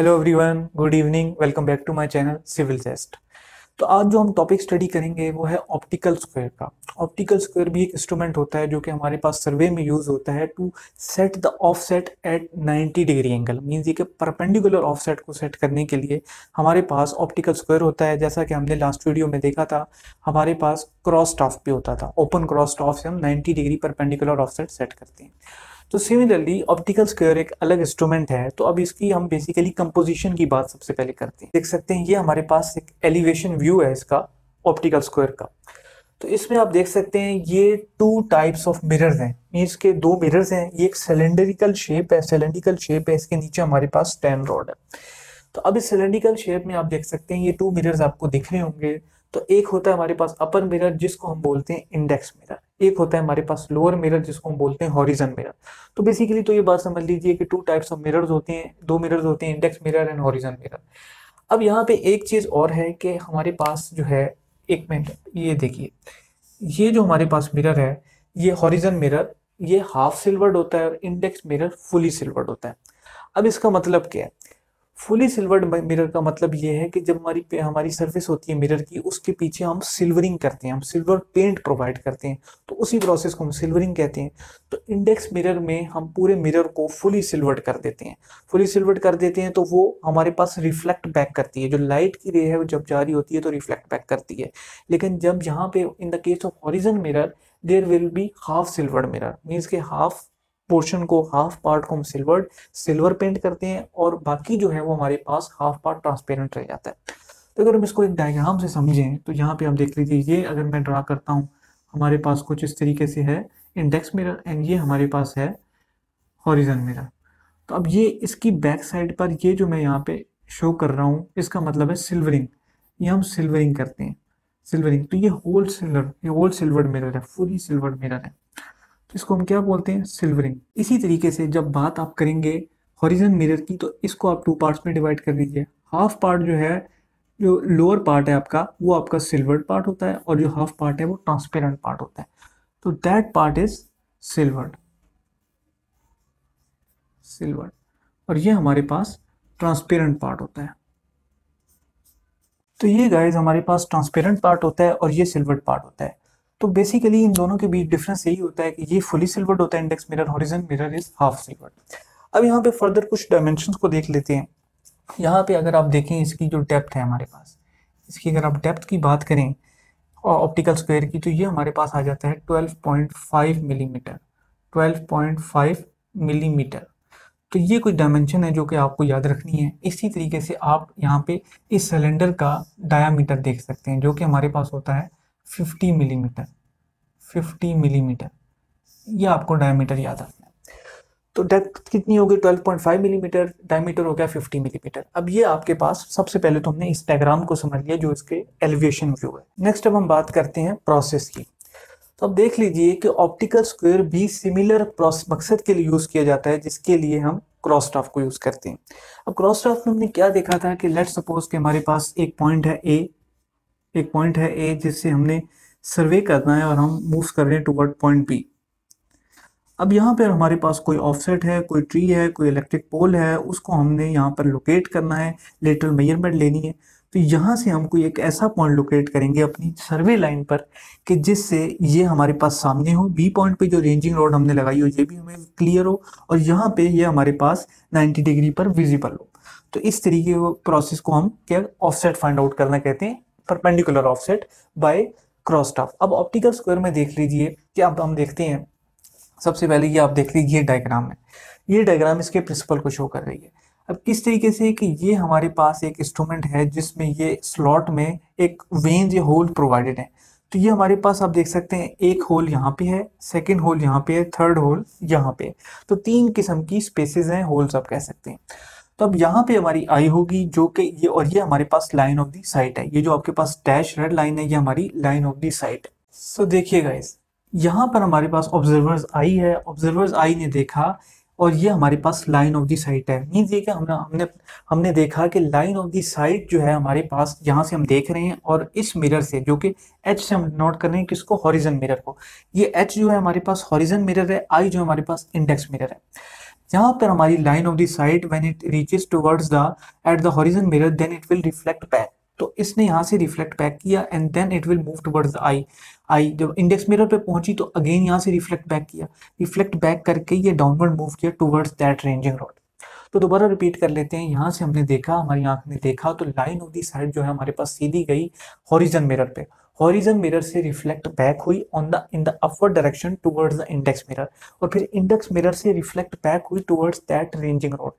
Hello everyone, good evening. Welcome back to my channel civil jest. तो आज जो हम टॉपिक स्टडी करेंगे वो है ऑप्टिकल स्क्वायर का। ऑप्टिकल स्क्वायर भी एक इंस्ट्रूमेंट होता है जो कि हमारे पास सर्वे में यूज होता है to set the offset at 90 degree angle. Means ये कि परपेंडिकुलर ऑफसेट को सेट करने के लिए हमारे पास ऑप्टिकल स्क्वायर होता है। जैसा कि हमने लास्ट वीडियो में देखा था, हमारे पास क्रॉस टॉफ भी होता था। ओपन क्रॉस टॉफ से हम 90 डिग्री परपेंडिकुलर ऑफसेट सेट करते हैं। तो सिमिलरली ऑप्टिकल स्क्वायर एक अलग इंस्ट्रूमेंट है। तो अब इसकी हम बेसिकली कंपोजिशन की बात सबसे पहले करते हैं। देख सकते हैं ये हमारे पास एक एलिवेशन व्यू है इसका ऑप्टिकल स्क्वायर का। तो इसमें आप देख सकते हैं ये टू टाइप्स ऑफ मिरर्स हैं। मीन्स के दो मिरर्स हैं। ये एक सिलेंड्रिकल शेप है, इसके नीचे हमारे पास स्टैंड रॉड है। तो अब इस सिलेंड्रिकल शेप में आप देख सकते हैं ये टू मिरर्स आपको दिख रहे होंगे। तो एक होता है हमारे पास अपर मिरर जिसको हम बोलते हैं इंडेक्स मिरर, एक होता है हमारे पास लोअर मिरर जिसको हम बोलते हैं हॉरिजन मिरर। तो बेसिकली तो ये बात समझ लीजिए कि टू टाइप्स ऑफ मिरर्स होते हैं, दो मिरर्स होते हैं, index mirror and horizon mirror. अब यहाँ पे एक चीज और है कि हमारे पास जो है, एक मिनट, ये देखिए, ये जो हमारे पास मिरर है ये हॉरिजन मिरर ये हाफ सिल्वर्ड होता है और इंडेक्स मिरर फुली सिल्वर्ड होता है। अब इसका मतलब क्या है? फुली सिल्वर्ड मिरर का मतलब ये है कि जब हमारी सरफेस होती है मिरर की, उसके पीछे हम सिल्वरिंग करते हैं, हम सिल्वर पेंट प्रोवाइड करते हैं, तो उसी प्रोसेस को हम सिल्वरिंग कहते हैं। तो इंडेक्स मिरर में हम पूरे मिरर को फुली सिल्वर्ड कर देते हैं। फुली सिल्वर्ड कर देते हैं तो वो हमारे पास रिफ्लेक्ट बैक करती है। जो लाइट की रे है वो जब जा रही होती है तो रिफ्लेक्ट बैक करती है। लेकिन जब यहाँ पे in the case of horizon mirror there will be half silvered mirror, means के हाफ पोर्शन को, हाफ पार्ट को हम सिल्वर पेंट करते हैं और बाकी जो है वो हमारे पास हाफ पार्ट ट्रांसपेरेंट रह जाता है। तो अगर हम इसको एक डायग्राम से समझें तो यहाँ पे आप देख लीजिए, ये अगर मैं ड्रा करता हूँ हमारे पास कुछ इस तरीके से है इंडेक्स मिरर एंड ये हमारे पास है हॉरिजन मिरर। तो अब ये इसकी बैक साइड पर ये जो मैं यहाँ पे शो कर रहा हूँ इसका मतलब है सिल्वरिंग। ये हम सिल्वरिंग करते हैं, सिल्वरिंग। तो ये होल सिल्वर्ड मिरर है, फुली सिल्वर्ड मिरर है। तो इसको हम क्या बोलते हैं? सिल्वरिंग। इसी तरीके से जब बात आप करेंगे हॉरिजन मिरर की तो इसको आप टू पार्ट्स में डिवाइड कर दीजिए। हाफ पार्ट जो है, जो लोअर पार्ट है आपका, वो आपका सिल्वर्ड पार्ट होता है और जो हाफ पार्ट है वो ट्रांसपेरेंट पार्ट होता है। तो that part is silvered, silvered. और ये हमारे पास ट्रांसपेरेंट पार्ट होता है। तो ये गाइज हमारे पास ट्रांसपेरेंट पार्ट होता है और ये सिल्वर्ड पार्ट होता है। तो बेसिकली इन दोनों के बीच डिफरेंस यही होता है कि ये फुली सिल्वर्ड होता है index mirror, horizon mirror is half silvered. अब यहाँ पे फर्दर कुछ डायमेंशंस को देख लेते हैं। यहाँ पे अगर आप देखें इसकी जो डेप्थ है हमारे पास, इसकी अगर आप डेप्थ की बात करें ऑप्टिकल स्क्वायर की, तो ये हमारे पास आ जाता है 12.5 मिलीमीटर, 12.5 मिलीमीटर। तो ये कुछ डायमेंशन है जो कि आपको याद रखनी है। इसी तरीके से आप यहाँ पे इस सिलेंडर का डायामीटर देख सकते हैं जो कि हमारे पास होता है 50 मिलीमीटर, 50 मिलीमीटर। ये आपको डायमीटर याद रखना है। तो डेप्थ कितनी होगी? 12.5 मिलीमीटर, डायमीटर हो गया 50 मिलीमीटर। अब ये आपके पास, सबसे पहले तो हमने इस डायग्राम को समझ लिया जो इसके एलिवेशन व्यू है। नेक्स्ट अब हम बात करते हैं प्रोसेस की। तो अब देख लीजिए कि ऑप्टिकल स्क्वायर भी सिमिलर मकसद के लिए यूज किया जाता है जिसके लिए हम क्रॉस टाफ को यूज करते हैं। अब क्रॉस टाफ में हमने क्या देखा था कि लेट्स सपोज कि हमारे पास एक पॉइंट है ए, एक पॉइंट है ए जिससे हमने सर्वे करना है और हम मूव कर रहे हैं टुवर्ड पॉइंट बी। अब यहाँ पर हमारे पास कोई ऑफसेट है, कोई ट्री है, कोई इलेक्ट्रिक पोल है, उसको हमने यहाँ पर लोकेट करना है, लेटरल मेजरमेंट लेनी है। तो यहाँ से हम कोई एक ऐसा पॉइंट लोकेट करेंगे अपनी सर्वे लाइन पर कि जिससे ये हमारे पास सामने हो, बी पॉइंट पे जो रेंजिंग रॉड हमने लगाई हो ये भी हमें क्लियर हो और यहाँ पे ये हमारे पास 90 डिग्री पर विजिबल हो। तो इस तरीके के प्रोसेस को हम क्या ऑफसेट फाइंड आउट करना कहते हैं, perpendicular offset by cross tough. अब ऑप्टिकल स्क्वायर में देख लीजिए कि अब हम देखते हैं, सबसे पहले ये आप देख लीजिए डायग्राम है, ये डायग्राम इसके प्रिंसिपल को शो कर रही है। अब किस तरीके से कि ये हमारे पास एक इंस्ट्रूमेंट है जिसमें ये स्लॉट में एक वेंज या होल प्रोवाइडेड है। तो ये हमारे पास आप देख सकते हैं एक होल यहाँ पे है, सेकंड होल यहाँ पे है, थर्ड होल यहाँ पे। तो तीन किस्म की स्पेसेस हैं, होल्स आप कह सकते हैं। तो अब यहाँ पे हमारी आई होगी जो कि ये, और ये हमारे पास लाइन ऑफ दी साइट है। ये जो आपके पास डैश रेड लाइन है ये हमारी लाइन ऑफ दी साइट है। सो देखिए गाइस, यहाँ पर हमारे पास ऑब्जर्वर्स आई है, ऑब्जर्वर्स आई ने देखा और ये हमारे पास लाइन ऑफ दी साइट है। मीन्स ये कि हमने देखा कि लाइन ऑफ दी साइट जो है हमारे पास, यहाँ से हम देख रहे हैं और इस मिरर से, जो कि एच से हम नोट कर रहे हैं किसको? हॉरिजन मिरर को। ये एच जो है हमारे पास हॉरिजन मिरर है, आई जो हमारे पास इंडेक्स मिरर है। जहां पर हमारी line of the sight when it reaches towards the at the horizon mirror then it will reflect back. तो इसने यहाँ से रिफ्लेक्ट बैक किया and then it will move towards the eye. आई जब इंडेक्स मिरर पे पहुंची तो अगेन यहाँ से रिफ्लेक्ट बैक किया, रिफ्लेक्ट बैक करके ये डाउनवर्ड मूव किया टुवर्ड्स दैट रेंजिंग रॉड। तो दोबारा रिपीट कर लेते हैं। यहाँ से हमने देखा, हमारी आंख ने देखा, तो लाइन ऑफ दी साइड जो है हमारे पास सीधी गई हॉरिजन मिरर पे, हॉरिजन मिरर से रिफ्लेक्ट बैक हुई on the in the upward direction towards the index mirror, और फिर इंडेक्स मिरर से रिफ्लेक्ट बैक हुई टुवर्ड्स दैट रेंजिंग रॉड।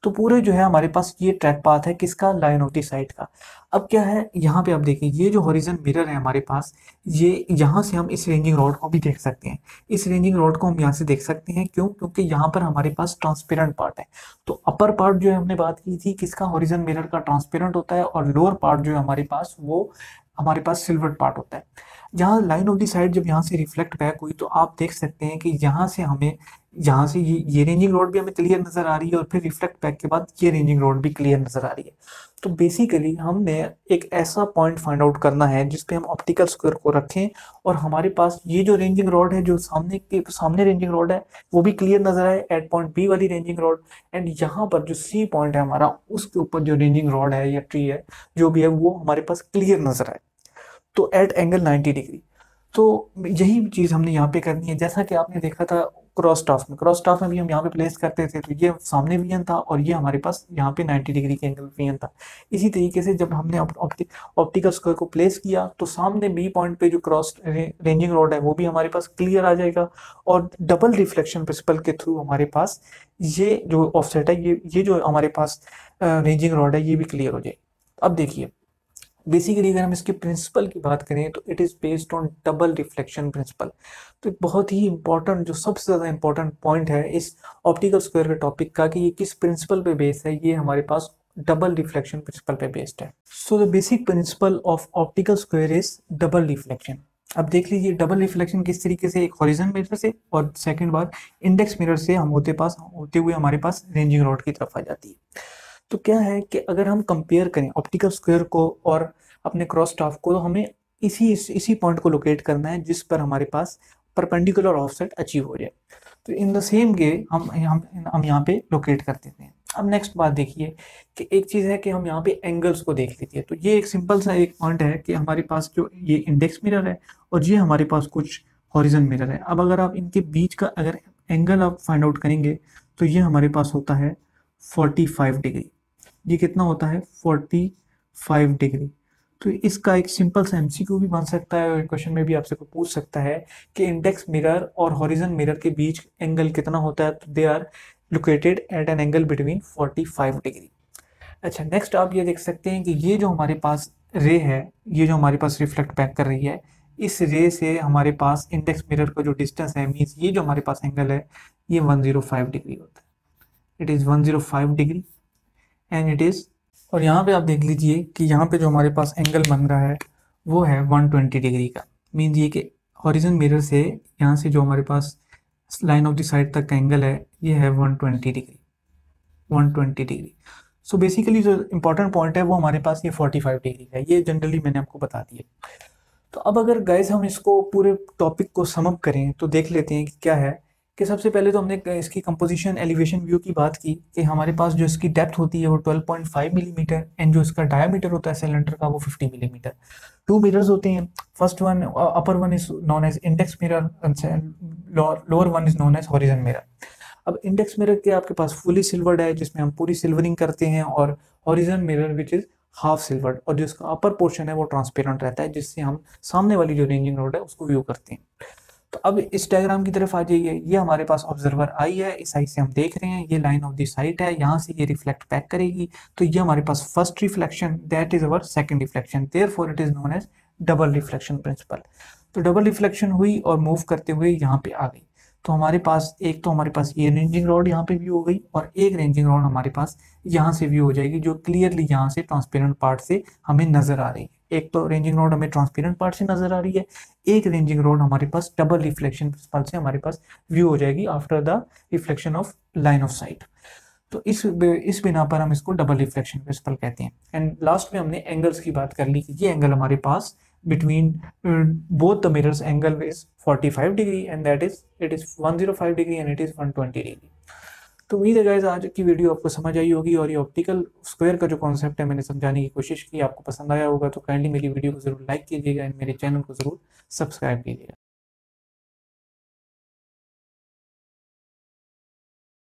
तो पूरे जो है हमारे पास ये ट्रैक पाथ है किसका, लाइन ऑफ दी साइट का। अब क्या है यहाँ पे आप देखिए, ये जो हॉरिजन मिरर है हमारे पास, ये यहाँ से हम इस रेंजिंग रॉड को भी देख सकते हैं। इस रेंजिंग रॉड को हम यहाँ से देख सकते हैं, क्यों? क्योंकि यहाँ पर हमारे पास ट्रांसपेरेंट पार्ट है। तो अपर पार्ट जो है हमने बात की थी किसका, हॉरिजन मिरर का, ट्रांसपेरेंट होता है, और लोअर पार्ट जो है हमारे पास वो हमारे पास सिल्वर्ड पार्ट होता है। जहाँ लाइन ऑफ दी साइड जब यहाँ से रिफ्लेक्ट बैक हुई तो आप देख सकते हैं कि यहाँ से हमें, यहाँ से ये रेंजिंग रोड भी हमें क्लियर नजर आ रही है, और फिर रिफ्लेक्ट बैक के बाद ये रेंजिंग रोड भी क्लियर नजर आ रही है। तो बेसिकली हमने एक ऐसा पॉइंट फाइंड आउट करना है जिसपे हम ऑप्टिकल स्क्वायर को रखें, और हमारे पास ये जो रेंजिंग रॉड है, जो सामने रेंजिंग रॉड है, वो भी क्लियर नजर आए एट पॉइंट बी वाली रेंजिंग रॉड, एंड यहाँ पर जो सी पॉइंट है हमारा, उसके ऊपर जो रेंजिंग रॉड है या ट्री है जो भी है, वो हमारे पास क्लियर नजर आए, तो एट एंगल 90 डिग्री। तो यही चीज़ हमने यहाँ पे करनी है। जैसा कि आपने देखा था क्रॉस टाफ में, क्रॉस टाफ में भी हम यहाँ पे प्लेस करते थे, तो ये सामने वियन था और ये हमारे पास यहाँ पे 90 डिग्री के एंगल वियन था। इसी तरीके से जब हमने ऑप्टिकल स्क्वायर को प्लेस किया तो सामने बी पॉइंट पे जो क्रॉस रेंजिंग रॉड है वो भी हमारे पास क्लियर आ जाएगा, और डबल रिफ्लेक्शन प्रिंसिपल के थ्रू हमारे पास ये जो ऑफसेट है, ये जो हमारे पास रेंजिंग रॉड है, ये भी क्लियर हो जाएगी। अब देखिए, बेसिकली अगर हम इसके प्रिंसिपल की बात करें तो it is based on double reflection principle. तो बहुत ही इंपॉर्टेंट, जो सबसे ज़्यादा इंपॉर्टेंट पॉइंट है इस ऑप्टिकल स्क्वायर के टॉपिक का, कि ये किस प्रिंसिपल पे बेस्ड है, ये हमारे पास डबल रिफ्लेक्शन प्रिंसिपल पे बेस्ड है। So the basic principle of optical square is double reflection. अब देख लीजिए डबल रिफ्लेक्शन किस तरीके से, एक हॉरिजन मिरर से और सेकंड बार इंडेक्स मिरर से हम होते हुए हमारे पास रेंजिंग रॉड की तरफ आ जाती है। तो क्या है कि अगर हम कंपेयर करें ऑप्टिकल स्क्वायर को और अपने क्रॉस टाफ को, तो हमें इसी पॉइंट को लोकेट करना है जिस पर हमारे पास परपेंडिकुलर ऑफसेट अचीव हो जाए। तो इन द सेम वे हम यहाँ पे लोकेट कर देते हैं। अब नेक्स्ट बात देखिए कि एक चीज़ है कि हम यहाँ पे एंगल्स को देख लीजिए। तो ये एक सिंपल सा एक पॉइंट है कि हमारे पास जो ये इंडेक्स मिरर है और ये हमारे पास कुछ हॉरिजन मिरर है। अब अगर आप इनके बीच का अगर एंगल आप फाइंड आउट करेंगे तो ये हमारे पास होता है 45 डिग्री। ये कितना होता है, 45 डिग्री। तो इसका एक सिंपल सा एमसीक्यू भी बन सकता है, और क्वेश्चन में भी आपसे को पूछ सकता है कि इंडेक्स मिरर और हॉरिजन मिरर के बीच एंगल कितना होता है। तो they are located at an angle between 45 degree. अच्छा, नेक्स्ट आप ये देख सकते हैं कि ये जो हमारे पास रे है, ये जो हमारे पास रिफ्लेक्ट बैक कर रही है, इस रे से हमारे पास इंडेक्स मिरर का जो डिस्टेंस है, मीन्स ये जो हमारे पास एंगल है, ये 105 डिग्री होता है। It is 105 degree and it is, और यहाँ पे आप देख लीजिए कि यहाँ पे जो हमारे पास एंगल बन रहा है वो है 120 डिग्री का। मीन्स ये कि हॉरिजन मिरर से यहाँ से जो हमारे पास लाइन ऑफ द साइड तक का एंगल है, ये है 120 डिग्री, 120 डिग्री। सो बेसिकली जो इंपॉर्टेंट पॉइंट है वो हमारे पास ये 45 डिग्री है। ये जनरली मैंने आपको बता दिया। तो अब अगर गाइस हम इसको पूरे टॉपिक को सम अप करें तो देख लेते हैं कि क्या है, कि सबसे पहले तो हमने इसकी कंपोजिशन एलिवेशन व्यू की बात की कि हमारे पास जो इसकी डेप्थ होती है वो 12.5 मिलीमीटर, एंड जो इसका डायमीटर होता है सिलेंडर का वो 50 मिलीमीटर। 2 मिरर्स होते हैं। First one, upper one is known as index mirror, lower one is known as horizon mirror. अब इंडेक्स मिरर के आपके पास फुली सिल्वर्ड है जिसमें हम पूरी सिल्वरिंग करते हैं, और horizon mirror which is half silvered, और जो इसका अपर पोर्शन है वो ट्रांसपेरेंट रहता है जिससे हम सामने वाली जो रेंजिंग रोड है उसको व्यू करते हैं। तो अब इस डायग्राम की तरफ आ जाइए। ये हमारे पास ऑब्जर्वर आई है, इस आई से हम देख रहे हैं, ये लाइन ऑफ द साइट है, यहाँ से ये रिफ्लेक्ट बैक करेगी, तो ये हमारे पास first reflection, that is our second reflection, therefore it is known as double reflection principle. तो डबल रिफ्लेक्शन हुई और मूव करते हुए यहाँ पे आ गई। तो हमारे पास एक तो हमारे पास ये रेंजिंग रॉड यहाँ पे व्यू हो गई, और एक रेंजिंग रॉड हमारे पास यहाँ से व्यू हो जाएगी जो क्लियरली यहाँ से ट्रांसपेरेंट पार्ट से हमें नजर आ रही है। एक तो रेंजिंग रॉड हमें ट्रांसपेरेंट पार्ट से नजर आ रही है, एक रेंजिंग रॉड हमारे पास डबल रिफ्लेक्शन प्रिंसिपल से हमारे पास व्यू हो जाएगी after the reflection of line of site. तो इस बिना पर हम इसको डबल रिफ्लेक्शन प्रिंसिपल कहते हैं। एंड लास्ट में हमने एंगल्स की बात कर ली कि ये एंगल हमारे पास between both the mirrors angle is 45 degree, and that is it is 105 degree and it is 120 degree। तो उम्मीद है गाइस आज की वीडियो आपको समझ आई होगी और ये ऑप्टिकल स्क्वायर का जो कॉन्सेप्ट है मैंने समझाने की कोशिश की, आपको पसंद आया होगा तो काइंडली मेरी वीडियो को जरूर लाइक कीजिएगा एंड मेरे चैनल को जरूर सब्सक्राइब कीजिएगा।